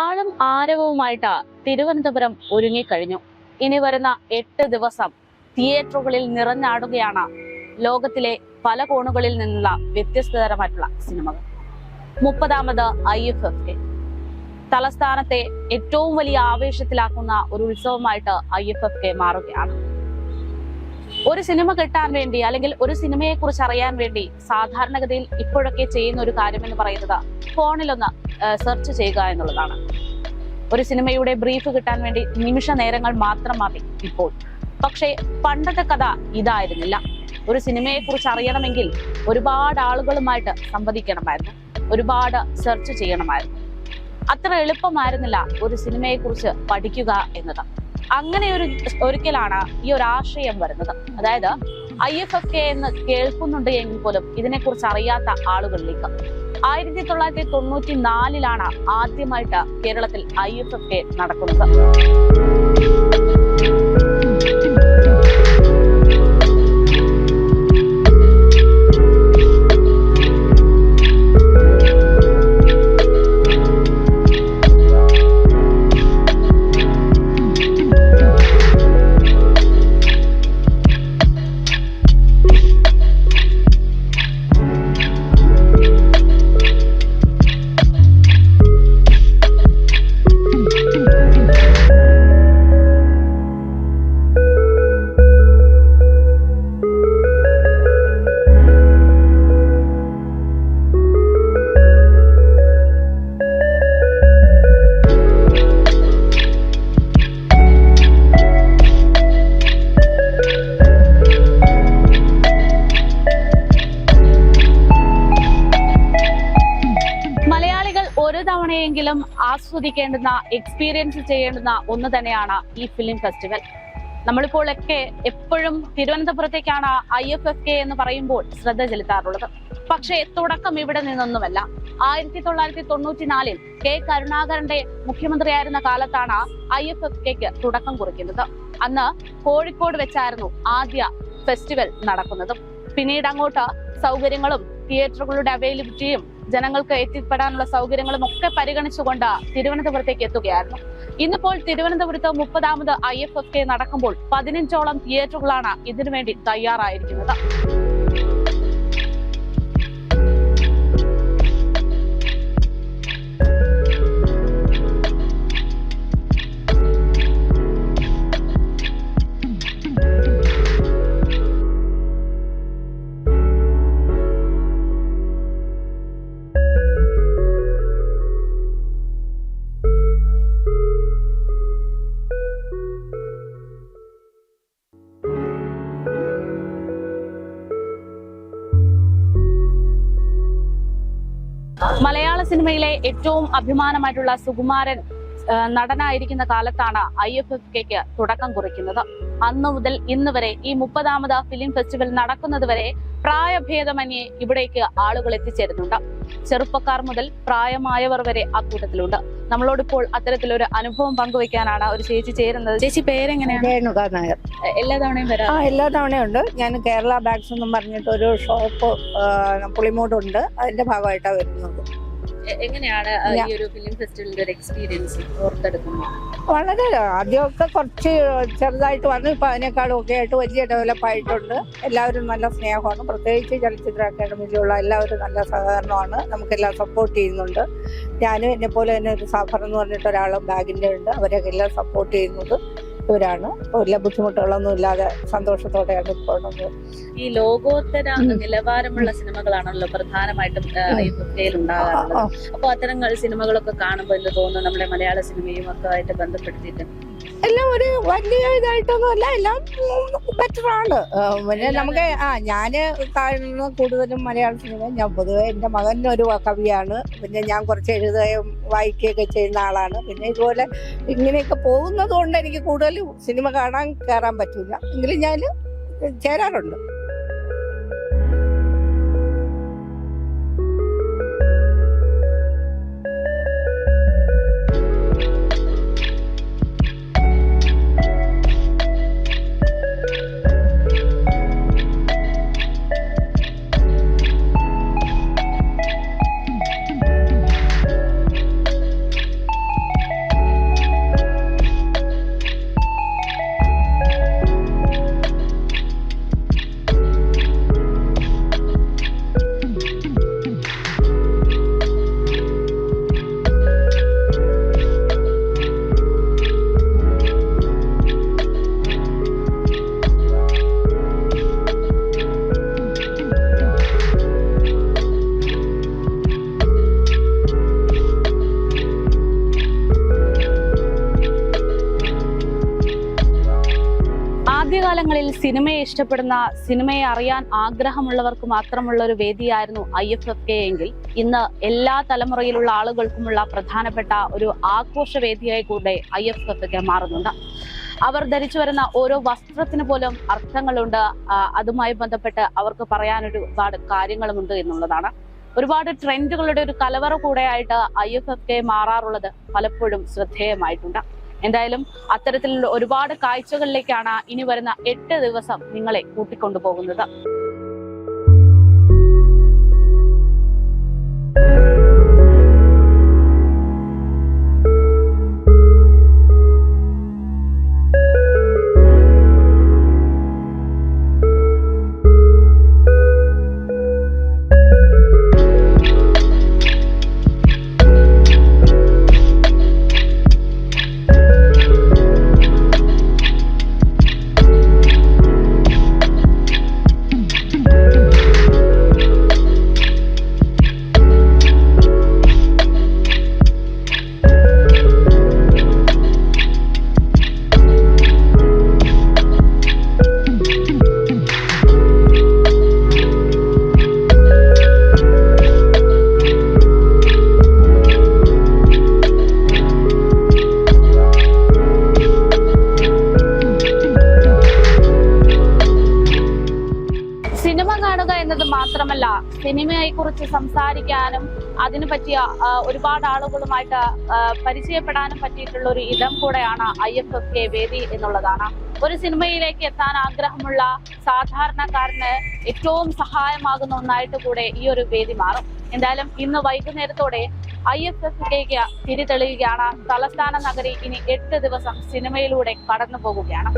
ആളും ആരവവുമായിട്ട് തിരുവനന്തപുരം ഒരുങ്ങിക്കഴിഞ്ഞു. ഇനി വരുന്ന 8 ദിവസം തിയേറ്ററുകളിൽ നിറഞ്ഞാടുകയാണ് ലോകത്തിലെ പല കോണുകളിൽ നിന്നുള്ള വ്യത്യസ്തതരമായിട്ടുള്ള സിനിമകൾ. 30ാമത് IFFK തലസ്ഥാനത്തെ ഏറ്റവും വലിയ ആവേശത്തിലാക്കുന്ന ഒരു ഉത്സവമായിട്ട് IFFK മാറുകയാണ്. ഒരു സിനിമ കിട്ടാൻ വേണ്ടി അല്ലെങ്കിൽ ഒരു സിനിമയെ കുറിച്ച് അറിയാൻ വേണ്ടി സാധാരണഗതിയിൽ ഇപ്പോഴൊക്കെ ചെയ്യുന്ന ഒരു കാര്യം എന്ന് പറയുന്നത് ഫോണിലൊന്ന് സെർച്ച് ചെയ്യുക എന്നുള്ളതാണ്. ഒരു സിനിമയുടെ ബ്രീഫ് കിട്ടാൻ വേണ്ടി നിമിഷ നേരങ്ങൾ മാത്രം മതി ഇപ്പോൾ. പക്ഷേ പണ്ടത്തെ കഥ ഇതായിരുന്നില്ല. ഒരു സിനിമയെ കുറിച്ച് അറിയണമെങ്കിൽ ഒരുപാട് ആളുകളുമായിട്ട് സംവദിക്കണമായിരുന്നു, ഒരുപാട് സെർച്ച് ചെയ്യണമായിരുന്നു. അത്ര എളുപ്പമായിരുന്നില്ല ഒരു സിനിമയെ കുറിച്ച് പഠിക്കുക എന്നത്. അങ്ങനെ ഒരിക്കലാണ് ഈ ഒരു ആശയം വരുന്നത്. അതായത് IFFK എന്ന് കേൾക്കുന്നുണ്ട് എങ്കിൽ പോലും ഇതിനെക്കുറിച്ച് അറിയാത്ത ആളുകളിലേക്ക് 1994 ആദ്യമായിട്ട് കേരളത്തിൽ IFFK നടക്കുന്നത്. തവണയെങ്കിലും ആസ്വദിക്കേണ്ടുന്ന, എക്സ്പീരിയൻസ് ചെയ്യേണ്ടുന്ന ഒന്ന് തന്നെയാണ് ഈ ഫിലിം ഫെസ്റ്റിവൽ. നമ്മളിപ്പോൾ ഒക്കെ എപ്പോഴും തിരുവനന്തപുരത്തേക്കാണ് IFFK എന്ന് പറയുമ്പോൾ ശ്രദ്ധ ചെലുത്താറുള്ളത്. പക്ഷേ തുടക്കം ഇവിടെ നിന്നൊന്നുമല്ല. 1994 K കരുണാകരന്റെ മുഖ്യമന്ത്രിയായിരുന്ന കാലത്താണ് IFFKക്ക് തുടക്കം കുറിക്കുന്നത്. അന്ന് കോഴിക്കോട് വെച്ചായിരുന്നു ആദ്യ ഫെസ്റ്റിവൽ നടക്കുന്നതും. പിന്നീട് അങ്ങോട്ട് സൗകര്യങ്ങളും തിയേറ്ററുകളുടെ അവൈലബിലിറ്റിയും ജനങ്ങൾക്ക് എത്തിപ്പെടാനുള്ള സൗകര്യങ്ങളും ഒക്കെ പരിഗണിച്ചുകൊണ്ട് തിരുവനന്തപുരത്തേക്ക് എത്തുകയായിരുന്നു. ഇന്നിപ്പോൾ തിരുവനന്തപുരത്ത് 30ാമത് IFFK നടക്കുമ്പോൾ 15ഓളം തിയേറ്ററുകളാണ് ഇതിനുവേണ്ടി തയ്യാറായിരിക്കുന്നത്. മലയാള സിനിമയിലെ ഏറ്റവും അഭിമാനമായിട്ടുള്ള സുകുമാരൻ നടനായിരിക്കുന്ന കാലത്താണ് IFFKക്ക് തുടക്കം കുറിക്കുന്നത്. അന്നു മുതൽ ഇന്ന് വരെ ഈ 30ാമത് ഫിലിം ഫെസ്റ്റിവൽ നടക്കുന്നത് വരെ പ്രായഭേദമന്യേ ഇവിടേക്ക് ആളുകൾ എത്തിച്ചേരുന്നുണ്ട്. ചെറുപ്പക്കാർ മുതൽ പ്രായമായവർ വരെ ആ കൂട്ടത്തിലുണ്ട്. നമ്മളോടിപ്പോൾ അത്തരത്തിലൊരു അനുഭവം പങ്കുവെക്കാനാണ് ഒരു ചേച്ചി ചേരുന്നത്. ചേച്ചി പേരെങ്ങനെയാണ്? രേണുക നായർ. എല്ലാ തവണയും വരാം? എല്ലാ തവണയും ഉണ്ട്. ഞാൻ കേരള ബാഗ്സ് എന്നും പറഞ്ഞിട്ട് ഒരു ഷോപ്പ് പുളിമൂടുണ്ട്, അതിന്റെ ഭാഗമായിട്ടാണ് വരുന്നത്. എങ്ങനെയാണ് ഈ ഒരു ഫിലിം ഫെസ്റ്റിവലിന്റെ ഒരു എക്സ്പീരിയൻസ് ഓർത്തെടുക്കുന്നത്? വളരെ ആദ്യമൊക്കെ കുറച്ച് ചെറുതായിട്ട് വന്നു. ഇപ്പൊ അതിനേക്കാളും ഒക്കെ ആയിട്ട് വലിയ ഡെവലപ്പ് ആയിട്ടുണ്ട്. എല്ലാവരും നല്ല സ്നേഹമാണ്. പ്രത്യേകിച്ച് ചലച്ചിത്ര അക്കാദമിയിലുള്ള എല്ലാവരും നല്ല സഹകരണമാണ്. നമുക്കെല്ലാം സപ്പോർട്ട് ചെയ്യുന്നുണ്ട്. ഞാനും എന്നെ പോലെ തന്നെ ഒരു സാഫർ എന്ന് പറഞ്ഞിട്ട് ഒരാളും ബാഗിൻ്റെ ഉണ്ട്. അവരൊക്കെ എല്ലാം സപ്പോർട്ട് ചെയ്യുന്നത് ഇവരാണ്. എല്ലാ ബുദ്ധിമുട്ടുകളൊന്നും ഇല്ലാതെ സന്തോഷത്തോടെയാണ് ഇപ്പോൾ. ഈ ലോകോത്തര നിലവാരമുള്ള സിനിമകളാണല്ലോ പ്രധാനമായിട്ടും IFFKയിൽ ഉണ്ടാകാറുള്ളത്. അപ്പൊ അത്തരം സിനിമകളൊക്കെ കാണുമ്പോൾ എന്ത് തോന്നുന്നു? നമ്മുടെ മലയാള സിനിമയും ഒക്കെ ആയിട്ട് ബന്ധപ്പെടുത്തിയിട്ട് എല്ലാം ഒരു വലിയ ഇതായിട്ടൊന്നുമല്ല, എല്ലാം ബെറ്ററാണ്. പിന്നെ നമുക്ക് ഞാന് കാണുന്ന കൂടുതലും മലയാള സിനിമ. ഞാൻ പൊതുവെ എൻ്റെ മകനൊരു കവിയാണ്. പിന്നെ ഞാൻ കുറച്ച് എഴുതുകയും വായിക്കുകയൊക്കെ ചെയ്യുന്ന ആളാണ്. പിന്നെ ഇതുപോലെ ഇങ്ങനെയൊക്കെ പോകുന്നത് കൊണ്ട് എനിക്ക് കൂടുതൽ സിനിമ കയറാൻ പറ്റില്ല. എങ്കിലും ഞാൻ ചേരാറുണ്ട്. മുൻകാലങ്ങളിൽ സിനിമയെ ഇഷ്ടപ്പെടുന്ന, സിനിമയെ അറിയാൻ ആഗ്രഹമുള്ളവർക്ക് മാത്രമുള്ള ഒരു വേദിയായിരുന്നു IFFK എങ്കിൽ ഇന്ന് എല്ലാ തലമുറയിലുള്ള ആളുകൾക്കുമുള്ള പ്രധാനപ്പെട്ട ഒരു ആഘോഷ വേദിയായി കൂടെ IFFK മാറുന്നുണ്ട്. അവർ ധരിച്ചു വരുന്ന ഓരോ വസ്ത്രത്തിന് പോലും അർത്ഥങ്ങളുണ്ട്. അതുമായി ബന്ധപ്പെട്ട് അവർക്ക് പറയാൻ ഒരുപാട് കാര്യങ്ങളുമുണ്ട് എന്നുള്ളതാണ്. ഒരുപാട് ട്രെൻഡുകളുടെ ഒരു കലവറ കൂടെയായിട്ട് IFFK മാറാറുള്ളത് പലപ്പോഴും ശ്രദ്ധേയമായിട്ടുണ്ട്. എന്തായാലും അത്തരത്തിലുള്ള ഒരുപാട് കാഴ്ചകളിലേക്കാണ് ഇനി വരുന്ന 8 ദിവസം നിങ്ങളെ കൂട്ടിക്കൊണ്ടുപോകുന്നത്. സിനിമ കാണുക എന്നത് മാത്രമല്ല, സിനിമയെ കുറിച്ച് സംസാരിക്കാനും അതിനു പറ്റിയ ഒരുപാട് ആളുകളുമായിട്ട് പരിചയപ്പെടാനും പറ്റിയിട്ടുള്ള ഒരു ഇടം കൂടെയാണ് IFFK വേദി എന്നുള്ളതാണ്. ഒരു സിനിമയിലേക്ക് എത്താൻ ആഗ്രഹമുള്ള സാധാരണക്കാരന് ഏറ്റവും സഹായമാകുന്ന ഒന്നായിട്ട് കൂടെ ഈ ഒരു വേദി മാറും. എന്തായാലും ഇന്ന് വൈകുന്നേരത്തോടെ IFFKക്ക് തിരിതെളിയുകയാണ്. തലസ്ഥാന നഗരി ഇനി 8 ദിവസം സിനിമയിലൂടെ കടന്നു പോകുകയാണ്.